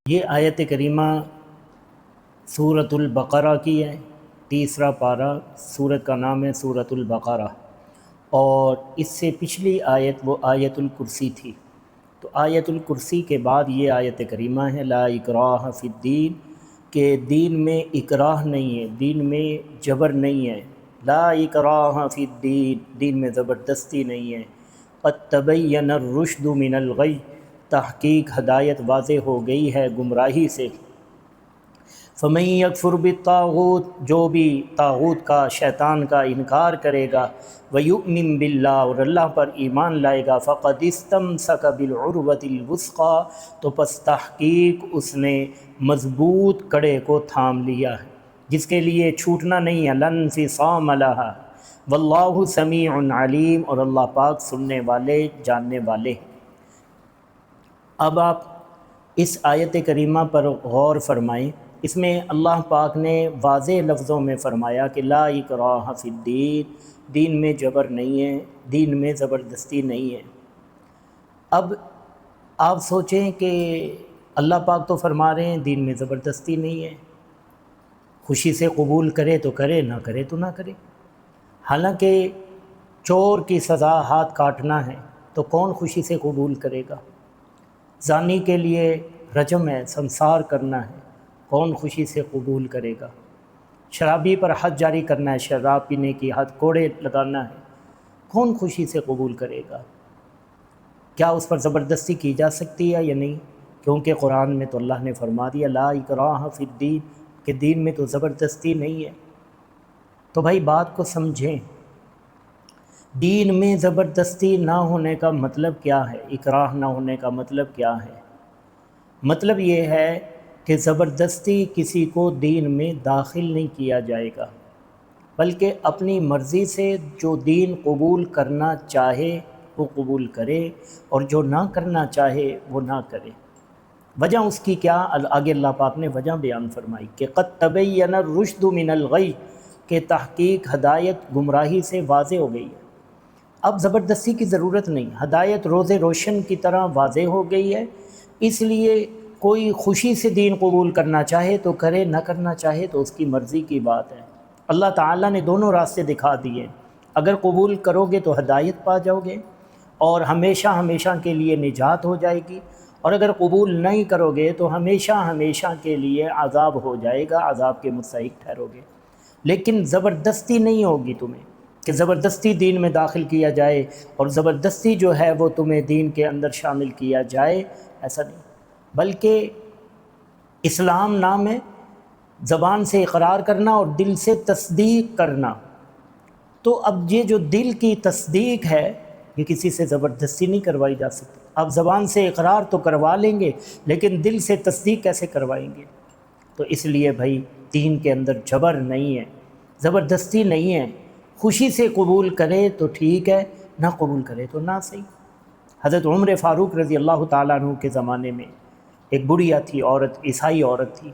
یہ آیت کریمہ سورۃ البقرہ کی ہے، تیسرا پارہ، سورت کا نام ہے سورۃ البقرہ، اور اس سے پچھلی آیت وہ آیت الکرسی تھی۔ تو آیت الکرسی کے بعد یہ آیت کریمہ ہے لا اکراہ فی الدین، کہ دین میں اکراہ نہیں ہے، دین میں جبر نہیں ہے۔ لا اکراہ فی الدین، دین میں زبردستی نہیں ہے۔ قد تبین الرشد من الغی، تحقیق ہدایت واضح ہو گئی ہے گمراہی سے۔ فمن یکفر بالطاغوت، جو بھی طاغوت کا، شیطان کا انکار کرے گا، ویؤمن باللہ، اور اللہ پر ایمان لائے گا، فقد استمسک بالعروۃ الوثقی، تو پس تحقیق اس نے مضبوط کڑے کو تھام لیا ہے، جس کے لیے چھوٹنا نہیں ہے، لن انفصام لہا، واللہ سمیع علیم، اور اللہ پاک سننے والے، جاننے والے ہیں۔ اب آپ اس آیت کریمہ پر غور فرمائیں، اس میں اللہ پاک نے واضح لفظوں میں فرمایا کہ لا اکراہ فی الدین، دین میں جبر نہیں ہے، دین میں زبردستی نہیں ہے۔ اب آپ سوچیں کہ اللہ پاک تو فرما رہے ہیں دین میں زبردستی نہیں ہے، خوشی سے قبول کرے تو کرے، نہ کرے تو نہ کرے۔ حالانکہ چور کی سزا ہاتھ کاٹنا ہے، تو کون خوشی سے قبول کرے گا؟ زانی کے لیے رجم ہے، سنسار کرنا ہے، کون خوشی سے قبول کرے گا؟ شرابی پر حد جاری کرنا ہے، شراب پینے کی حد، کوڑے لگانا ہے، کون خوشی سے قبول کرے گا؟ کیا اس پر زبردستی کی جا سکتی ہے یا نہیں؟ کیونکہ قرآن میں تو اللہ نے فرما دیا لا اکراہ فی الدین، کہ دین میں تو زبردستی نہیں ہے۔ تو بھائی بات کو سمجھیں، دین میں زبردستی نہ ہونے کا مطلب کیا ہے؟ اکراہ نہ ہونے کا مطلب کیا ہے؟ مطلب یہ ہے کہ زبردستی کسی کو دین میں داخل نہیں کیا جائے گا، بلکہ اپنی مرضی سے جو دین قبول کرنا چاہے وہ قبول کرے، اور جو نہ کرنا چاہے وہ نہ کرے۔ وجہ اس کی کیا؟ آگے اللہ پاک نے وجہ بیان فرمائی کہ قد تبین الرشد من الغی، کہ تحقیق ہدایت گمراہی سے واضح ہو گئی ہے۔ اب زبردستی کی ضرورت نہیں، ہدایت روز روشن کی طرح واضح ہو گئی ہے، اس لیے کوئی خوشی سے دین قبول کرنا چاہے تو کرے، نہ کرنا چاہے تو اس کی مرضی کی بات ہے۔ اللہ تعالیٰ نے دونوں راستے دکھا دیے، اگر قبول کرو گے تو ہدایت پا جاؤ گے اور ہمیشہ ہمیشہ کے لیے نجات ہو جائے گی، اور اگر قبول نہیں کرو گے تو ہمیشہ ہمیشہ کے لیے عذاب ہو جائے گا، عذاب کے مستحق ٹھہرو گے۔ لیکن زبردستی نہیں ہوگی تمہیں کہ زبردستی دین میں داخل کیا جائے، اور زبردستی جو ہے وہ تمہیں دین کے اندر شامل کیا جائے، ایسا نہیں، بلکہ اسلام نام ہے زبان سے اقرار کرنا اور دل سے تصدیق کرنا۔ تو اب یہ جو دل کی تصدیق ہے یہ کسی سے زبردستی نہیں کروائی جا سکتی۔ آپ زبان سے اقرار تو کروا لیں گے، لیکن دل سے تصدیق کیسے کروائیں گے؟ تو اس لیے بھائی دین کے اندر جبر نہیں ہے، زبردستی نہیں ہے، خوشی سے قبول کرے تو ٹھیک ہے، نہ قبول کرے تو نہ صحیح۔ حضرت عمر فاروق رضی اللہ تعالیٰ عنہ کے زمانے میں ایک بڑھیا تھی عورت، عیسائی عورت تھی۔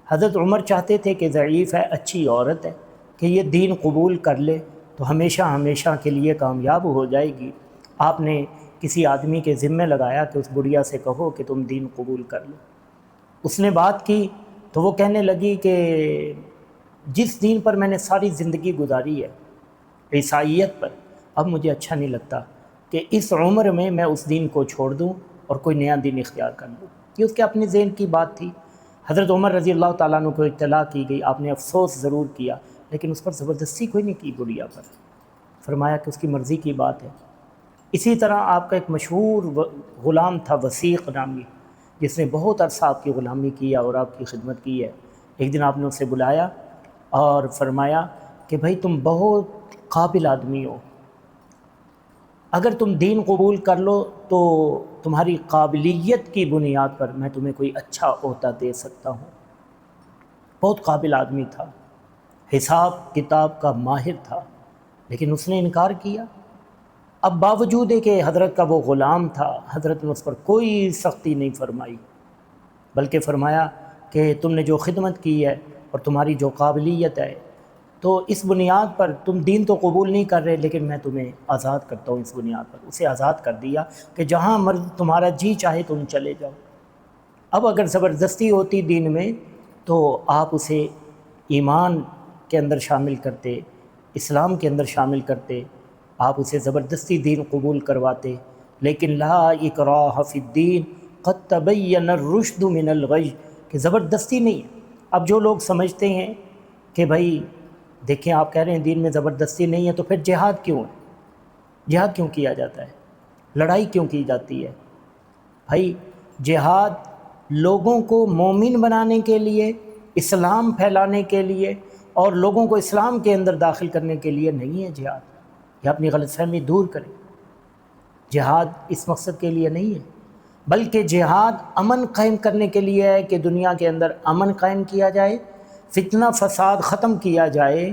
حضرت عمر چاہتے تھے کہ ضعیف ہے، اچھی عورت ہے، کہ یہ دین قبول کر لے تو ہمیشہ ہمیشہ کے لیے کامیاب ہو جائے گی۔ آپ نے کسی آدمی کے ذمہ لگایا کہ اس بڑھیا سے کہو کہ تم دین قبول کر لو۔ اس نے بات کی تو وہ کہنے لگی کہ جس دین پر میں نے ساری زندگی گزاری ہے، عیسائیت پر، اب مجھے اچھا نہیں لگتا کہ اس عمر میں اس دین کو چھوڑ دوں اور کوئی نیا دین اختیار کر لوں۔ یہ اس کے اپنے ذہن کی بات تھی۔ حضرت عمر رضی اللہ تعالیٰ عنہ کو اطلاع کی گئی، آپ نے افسوس ضرور کیا، لیکن اس پر زبردستی کوئی نہیں کی بڑھیا پر، فرمایا کہ اس کی مرضی کی بات ہے۔ اسی طرح آپ کا ایک مشہور غلام تھا وثیق نامی، جس نے بہت عرصہ آپ کی غلامی کیا اور آپ کی خدمت کی ہے۔ ایک دن آپ نے اسے بلایا اور فرمایا کہ بھائی تم بہت قابل آدمی ہو، اگر تم دین قبول کر لو تو تمہاری قابلیت کی بنیاد پر میں تمہیں کوئی اچھا عہدہ دے سکتا ہوں۔ بہت قابل آدمی تھا، حساب کتاب کا ماہر تھا، لیکن اس نے انکار کیا۔ اب باوجود ہے کہ حضرت کا وہ غلام تھا، حضرت نے اس پر کوئی سختی نہیں فرمائی، بلکہ فرمایا کہ تم نے جو خدمت کی ہے اور تمہاری جو قابلیت ہے، تو اس بنیاد پر تم دین تو قبول نہیں کر رہے، لیکن میں تمہیں آزاد کرتا ہوں اس بنیاد پر۔ اسے آزاد کر دیا کہ جہاں مرض تمہارا جی چاہے تم چلے جاؤ۔ اب اگر زبردستی ہوتی دین میں تو آپ اسے ایمان کے اندر شامل کرتے، اسلام کے اندر شامل کرتے، آپ اسے زبردستی دین قبول کرواتے، لیکن لا اکراہ فی الدین قد تبین الرشد من الغی، کہ زبردستی نہیں ہے۔ اب جو لوگ سمجھتے ہیں کہ بھائی دیکھیں آپ کہہ رہے ہیں دین میں زبردستی نہیں ہے، تو پھر جہاد کیوں ہے؟ جہاد کیوں کیا جاتا ہے؟ لڑائی کیوں کی جاتی ہے؟ بھائی جہاد لوگوں کو مومن بنانے کے لیے، اسلام پھیلانے کے لیے اور لوگوں کو اسلام کے اندر داخل کرنے کے لیے نہیں ہے جہاد۔ یہ اپنی غلط فہمی دور کریں، جہاد اس مقصد کے لیے نہیں ہے، بلکہ جہاد امن قائم کرنے کے لیے ہے کہ دنیا کے اندر امن قائم کیا جائے، فتنہ فساد ختم کیا جائے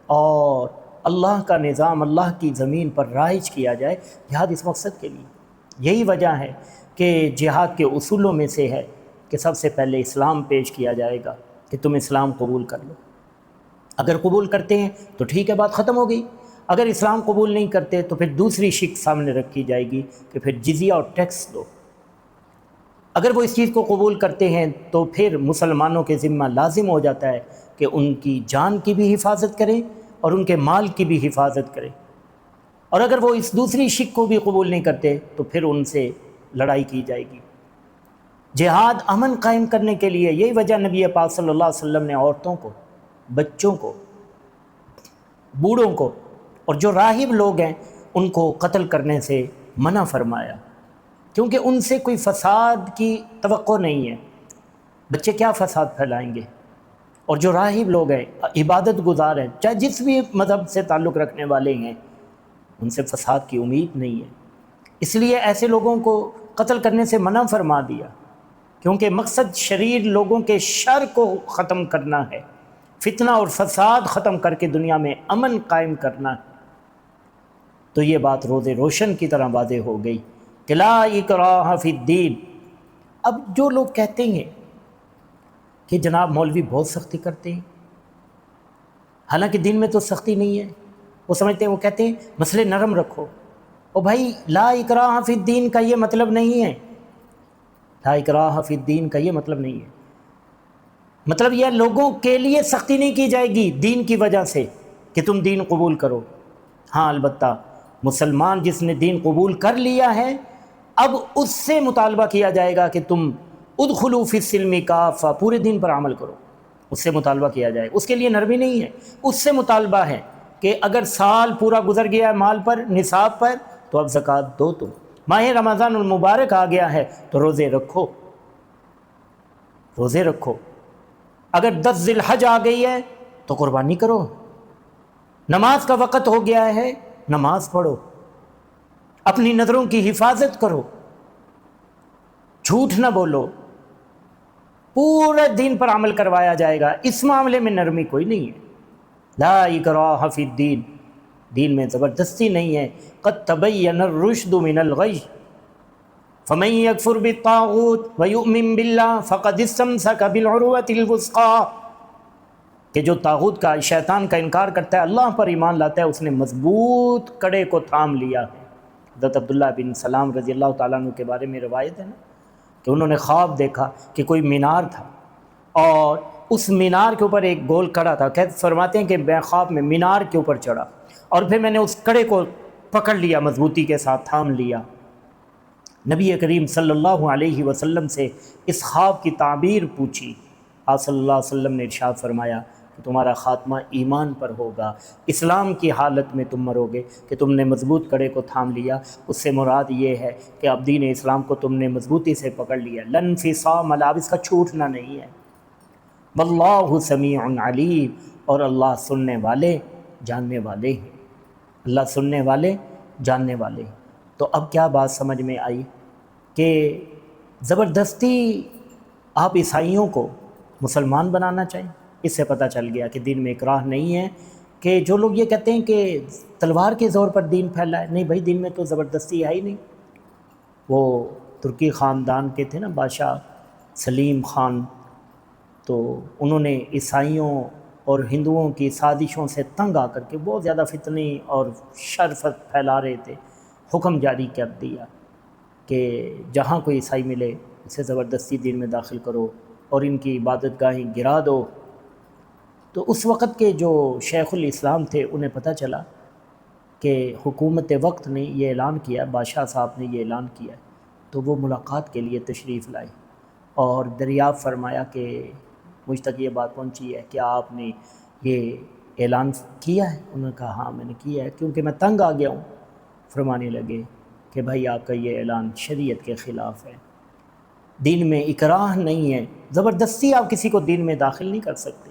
اور اللہ کا نظام اللہ کی زمین پر رائج کیا جائے۔ جہاد اس مقصد کے لیے، یہی وجہ ہے کہ جہاد کے اصولوں میں سے ہے کہ سب سے پہلے اسلام پیش کیا جائے گا کہ تم اسلام قبول کر لو۔ اگر قبول کرتے ہیں تو ٹھیک ہے، بات ختم ہو گئی۔ اگر اسلام قبول نہیں کرتے تو پھر دوسری شک سامنے رکھی جائے گی کہ پھر جزیہ اور ٹیکس دو۔ اگر وہ اس چیز کو قبول کرتے ہیں تو پھر مسلمانوں کے ذمہ لازم ہو جاتا ہے کہ ان کی جان کی بھی حفاظت کریں اور ان کے مال کی بھی حفاظت کریں، اور اگر وہ اس دوسری شک کو بھی قبول نہیں کرتے تو پھر ان سے لڑائی کی جائے گی۔ جہاد امن قائم کرنے کے لیے، یہی وجہ نبی پاک صلی اللہ علیہ وسلم نے عورتوں کو، بچوں کو، بوڑھوں کو اور جو راہب لوگ ہیں ان کو قتل کرنے سے منع فرمایا، کیونکہ ان سے کوئی فساد کی توقع نہیں ہے۔ بچے کیا فساد پھیلائیں گے؟ اور جو راہب لوگ ہیں، عبادت گزار ہیں، چاہے جس بھی مذہب سے تعلق رکھنے والے ہیں، ان سے فساد کی امید نہیں ہے۔ اس لیے ایسے لوگوں کو قتل کرنے سے منع فرما دیا، کیونکہ مقصد شریر لوگوں کے شر کو ختم کرنا ہے، فتنہ اور فساد ختم کر کے دنیا میں امن قائم کرنا ہے۔ تو یہ بات روز روشن کی طرح واضح ہو گئی کہ لا اکراہ فی الدین۔ اب جو لوگ کہتے ہیں کہ جناب مولوی بہت سختی کرتے ہیں، حالانکہ دین میں تو سختی نہیں ہے، وہ سمجھتے ہیں، وہ کہتے ہیں مسئلے نرم رکھو۔ اور بھائی لا اکراہ فی الدین کا یہ مطلب نہیں ہے، لا اکراہ فی الدین کا یہ مطلب نہیں ہے، مطلب یہ لوگوں کے لیے سختی نہیں کی جائے گی دین کی وجہ سے کہ تم دین قبول کرو۔ ہاں البتہ مسلمان جس نے دین قبول کر لیا ہے، اب اس سے مطالبہ کیا جائے گا کہ تم ادخلوا فی السلم کافہ، پورے دین پر عمل کرو، اس سے مطالبہ کیا جائے گا۔ اس کے لیے نرمی نہیں ہے، اس سے مطالبہ ہے کہ اگر سال پورا گزر گیا ہے مال پر، نصاب پر، تو اب زکوٰۃ دو، تم ماہ رمضان المبارک آ گیا ہے تو روزے رکھو، روزے رکھو، اگر 10 ذی الحج آ گئی ہے تو قربانی کرو، نماز کا وقت ہو گیا ہے نماز پڑھو، اپنی نظروں کی حفاظت کرو، جھوٹ نہ بولو، پورے دین پر عمل کروایا جائے گا۔ اس معاملے میں نرمی کوئی نہیں ہے۔ لا اکراہ فی الدین، دین میں زبردستی نہیں ہے۔ قد تبین الرشد من الغی فمن یکفر بالطاغوت ویؤمن باللہ فقد استمسک بالعروۃ الوثقی، کہ جو طاغوت کا، شیطان کا انکار کرتا ہے، اللہ پر ایمان لاتا ہے، اس نے مضبوط کڑے کو تھام لیا ہے۔ حضرت عبداللہ بن سلام رضی اللہ تعالیٰ عنہ کے بارے میں روایت ہے نا کہ انہوں نے خواب دیکھا کہ کوئی مینار تھا اور اس مینار کے اوپر ایک گول کڑا تھا۔ فرماتے ہیں کہ میں خواب میں مینار کے اوپر چڑھا اور پھر میں نے اس کڑے کو پکڑ لیا، مضبوطی کے ساتھ تھام لیا۔ نبی کریم صلی اللہ علیہ وسلم سے اس خواب کی تعبیر پوچھی، آپ صلی اللہ علیہ وسلم نے ارشاد فرمایا کہ تمہارا خاتمہ ایمان پر ہوگا، اسلام کی حالت میں تم مرو گے کہ تم نے مضبوط کڑے کو تھام لیا۔ اس سے مراد یہ ہے کہ اب دین اسلام کو تم نے مضبوطی سے پکڑ لیا، لن انفصام اب اس کا چھوٹنا نہیں ہے۔ واللہ سمیع علیم، اور اللہ سننے والے جاننے والے ہیں، اللہ سننے والے جاننے والے ہیں۔ تو اب کیا بات سمجھ میں آئی کہ زبردستی آپ عیسائیوں کو مسلمان بنانا چاہیں؟ اس سے پتہ چل گیا کہ دین میں اکراہ نہیں ہے۔ کہ جو لوگ یہ کہتے ہیں کہ تلوار کے زور پر دین پھیلا ہے، نہیں بھائی، دین میں تو زبردستی ہے ہی نہیں۔ وہ ترکی خاندان کے تھے نا بادشاہ سلیم خان، تو انہوں نے عیسائیوں اور ہندوؤں کی سازشوں سے تنگ آ کر کے بہت زیادہ فتنی اور شر پھیلا رہے تھے، حکم جاری کر دیا کہ جہاں کوئی عیسائی ملے اسے زبردستی دین میں داخل کرو اور ان کی عبادت گاہیں گرا دو۔ تو اس وقت کے جو شیخ الاسلام تھے انہیں پتہ چلا کہ حکومت وقت نے یہ اعلان کیا، بادشاہ صاحب نے یہ اعلان کیا، تو وہ ملاقات کے لیے تشریف لائے اور دریافت فرمایا کہ مجھ تک یہ بات پہنچی ہے کہ آپ نے یہ اعلان کیا ہے؟ انہوں نے کہا ہاں میں نے کیا ہے، کیونکہ میں تنگ آ گیا ہوں۔ فرمانے لگے کہ بھائی آپ کا یہ اعلان شریعت کے خلاف ہے، دین میں اکراہ نہیں ہے، زبردستی آپ کسی کو دین میں داخل نہیں کر سکتے،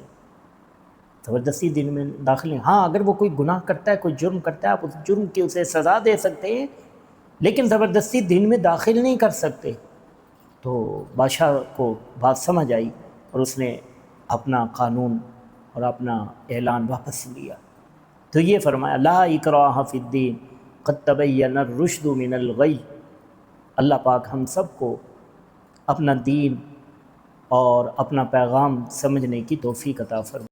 زبردستی دین میں داخل نہیں۔ ہاں اگر وہ کوئی گناہ کرتا ہے، کوئی جرم کرتا ہے، آپ اس جرم کی اسے سزا دے سکتے ہیں، لیکن زبردستی دین میں داخل نہیں کر سکتے۔ تو بادشاہ کو بات سمجھ آئی اور اس نے اپنا قانون اور اپنا اعلان واپس لیا۔ تو یہ فرمایا لا اکراہ فی الدین قد تبین الرشد من الغی۔ اللہ پاک ہم سب کو اپنا دین اور اپنا پیغام سمجھنے کی توفیق عطا فرمائے۔